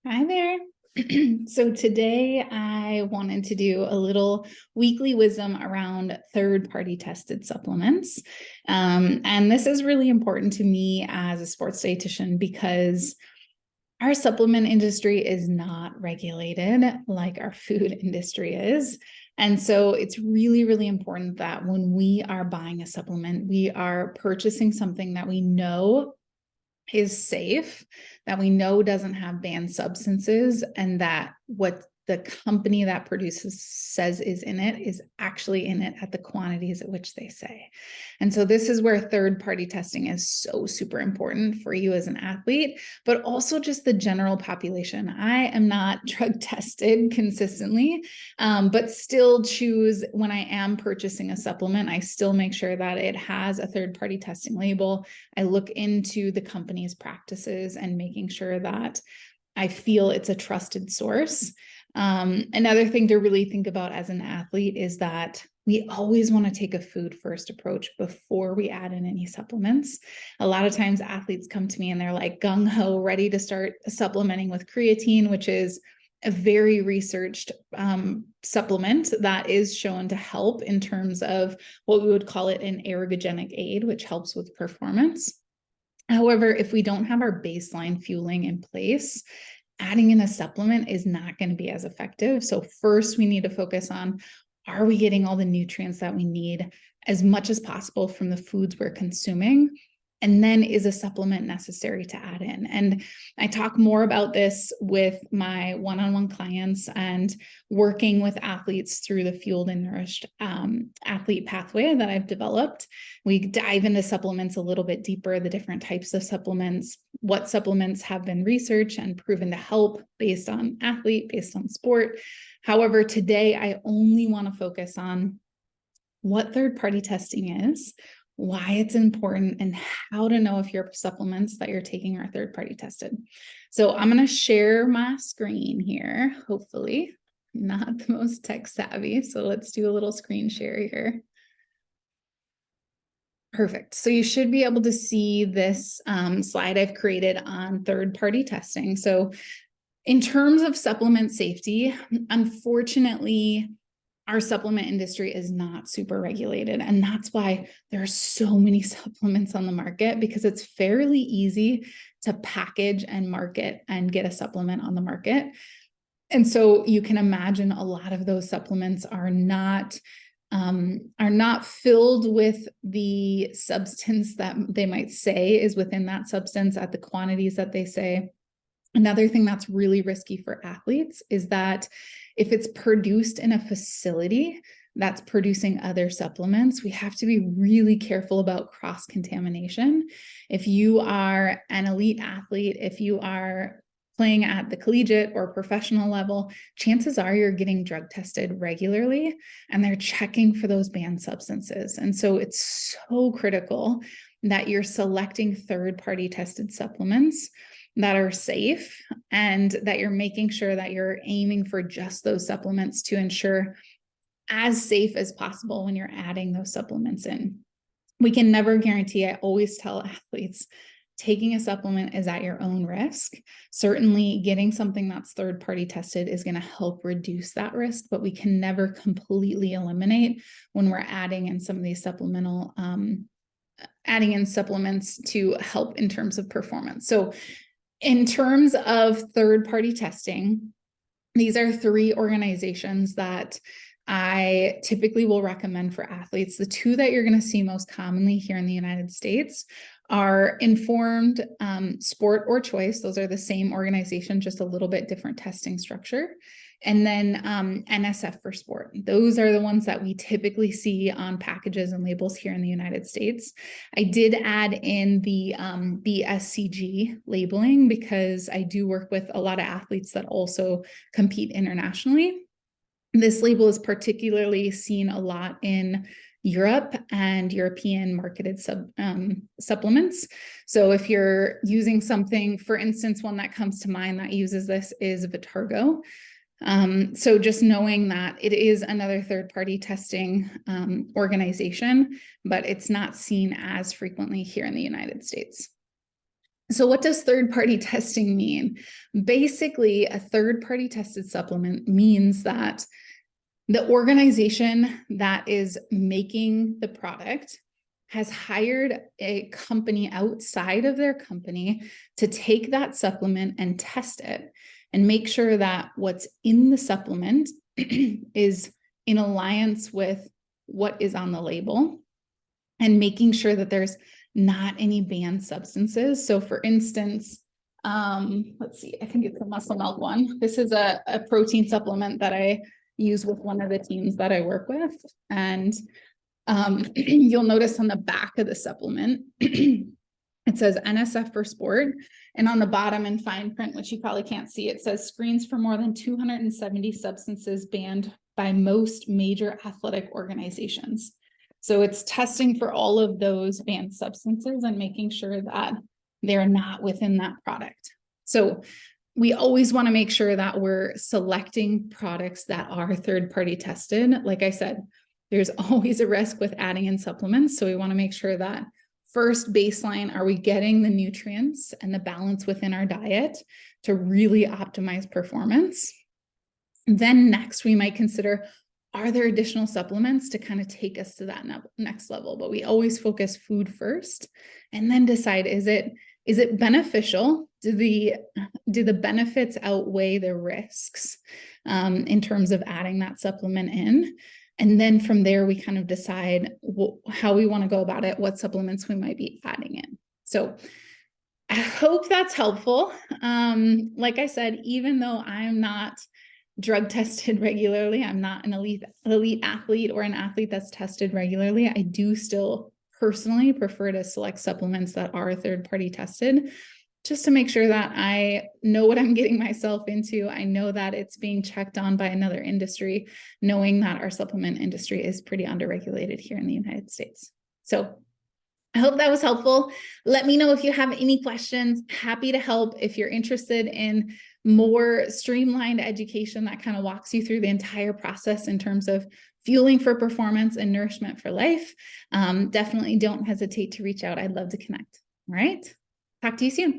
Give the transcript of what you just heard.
Hi there. So today I wanted to do a little weekly wisdom around third-party tested supplements. And this is really important to me as a sports dietitian because our supplement industry is not regulated like our food industry is. And so it's really, really important that when we are buying a supplement, we are purchasing something that we know is safe, that we know doesn't have banned substances, and that what the company that produces says is in it is actually in it at the quantities at which they say. And so this is where third-party testing is so super important for you as an athlete, but also just the general population. I am not drug tested consistently, but still choose when I am purchasing a supplement, I still make sure that it has a third-party testing label. I look into the company's practices and making sure that I feel it's a trusted source. Another thing to really think about as an athlete is that we always want to take a food first approach before we add in any supplements. A lot of times athletes come to me and they're like gung ho, ready to start supplementing with creatine, which is a very researched supplement that is shown to help in terms of what we would call it an ergogenic aid, which helps with performance. However, if we don't have our baseline fueling in place, adding in a supplement is not going to be as effective. So first we need to focus on, are we getting all the nutrients that we need as much as possible from the foods we're consuming? And then is a supplement necessary to add in? And I talk more about this with my one-on-one clients and working with athletes through the Fueled and Nourished athlete pathway that I've developed. We dive into supplements a little bit deeper, the different types of supplements, what supplements have been researched and proven to help based on athlete, based on sport. However, today I only want to focus on what third-party testing is, why it's important, and how to know if your supplements that you're taking are third-party tested. So I'm going to share my screen here, hopefully. I'm not the most tech savvy, so let's do a little screen share here. Perfect. So you should be able to see this slide I've created on third-party testing. So in terms of supplement safety, unfortunately, our supplement industry is not super regulated. And that's why there are so many supplements on the market, because it's fairly easy to package and market and get a supplement on the market. And so you can imagine a lot of those supplements are not filled with the substance that they might say is within that substance at the quantities that they say. Another thing that's really risky for athletes is that if it's produced in a facility that's producing other supplements, we have to be really careful about cross-contamination. If you are an elite athlete, if you are playing at the collegiate or professional level, chances are you're getting drug tested regularly and they're checking for those banned substances. And so it's so critical that you're selecting third-party tested supplements that are safe and that you're making sure that you're aiming for just those supplements to ensure as safe as possible when you're adding those supplements in. We can never guarantee. I always tell athletes, taking a supplement is at your own risk. Certainly getting something that's third-party tested is going to help reduce that risk, but we can never completely eliminate when we're adding in some of these adding in supplements to help in terms of performance. So in terms of third-party testing, these are 3 organizations that I typically will recommend for athletes. The 2 that you're going to see most commonly here in the United States are Informed Sport or Choice. Those are the same organization, just a little bit different testing structure. And then NSF for Sport. Those are the ones that we typically see on packages and labels here in the United States. I did add in the BSCG labeling because I do work with a lot of athletes that also compete internationally. This label is particularly seen a lot in Europe and European marketed supplements. So if you're using something, for instance, one that comes to mind that uses this is Vitargo. So just knowing that it is another third-party testing organization, but it's not seen as frequently here in the United States. So what does third-party testing mean? Basically, a third-party tested supplement means that the organization that is making the product has hired a company outside of their company to take that supplement and test it and make sure that what's in the supplement is in alliance with what is on the label, and making sure that there's not any banned substances. So for instance, let's see, I think it's a muscle milk one. This is a protein supplement that I use with one of the teams that I work with. And you'll notice on the back of the supplement, it says NSF for sport. And on the bottom in fine print, which you probably can't see, it says screens for more than 270 substances banned by most major athletic organizations. So it's testing for all of those banned substances and making sure that they're not within that product. So we always want to make sure that we're selecting products that are third-party tested. Like I said, there's always a risk with adding in supplements. So we want to make sure that first baseline, are we getting the nutrients and the balance within our diet to really optimize performance? Then next, we might consider, are there additional supplements to kind of take us to that next level? But we always focus food first and then decide, is it beneficial? Do the benefits outweigh the risks in terms of adding that supplement in? And then from there, we kind of decide how we want to go about it, what supplements we might be adding in. So I hope that's helpful. Like I said, even though I'm not drug tested regularly, I'm not an elite athlete or an athlete that's tested regularly, I do still personally prefer to select supplements that are third-party tested, just to make sure that I know what I'm getting myself into. I know that it's being checked on by another industry, knowing that our supplement industry is pretty underregulated here in the United States. So I hope that was helpful. Let me know if you have any questions. Happy to help. If you're interested in more streamlined education that kind of walks you through the entire process in terms of fueling for performance and nourishment for life, definitely don't hesitate to reach out. I'd love to connect. All right. Talk to you soon.